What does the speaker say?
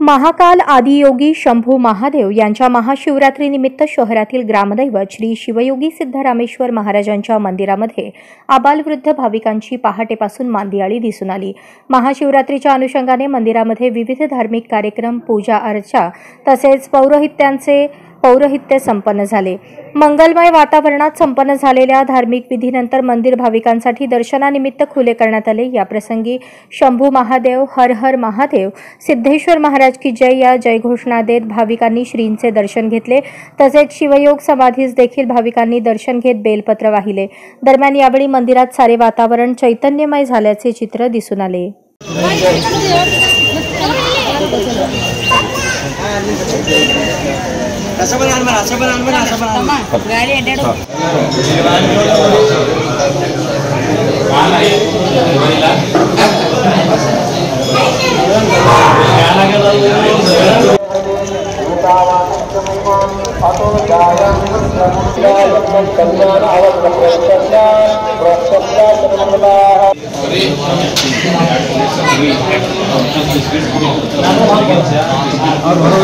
महाकाल आदियोगी शंभू महादेव यांच्या महाशिवरात्रीनिमित्त शहरातील ग्रामदैवत श्री शिवयोगी सिद्धरामेश्वर महाराजांच्या मंदिरामध्ये आबालवृद्ध भाविकांची पहाटेपासून मांदियाळी दिसून आली। महाशिवरात्रीच्या अनुषंगाने मंदिरामध्ये विविध धार्मिक कार्यक्रम, पूजा अर्चा तसेच पौरोहित्य संपन्न झाले। मंगलमय वातावरणात संपन्न झालेल्या धार्मिक विधीनंतर मंदिर भाविकांसाठी दर्शनानिमित्त खुले करण्यात आले। या प्रसंगी शंभू महादेव, हर हर महादेव, सिद्धेश्वर महाराज की जय या जयघोषणा देत भाविकांनी श्रींचे दर्शन घेतले। तसेच शिवयोग समाधीस देखील भाविकांनी दर्शन घेत बेलपत्र वाहिले। दरम्यान यावेळी मंदिरात सारे वातावरण चैतन्यमय झाल्याचे चित्र दिसून आले। और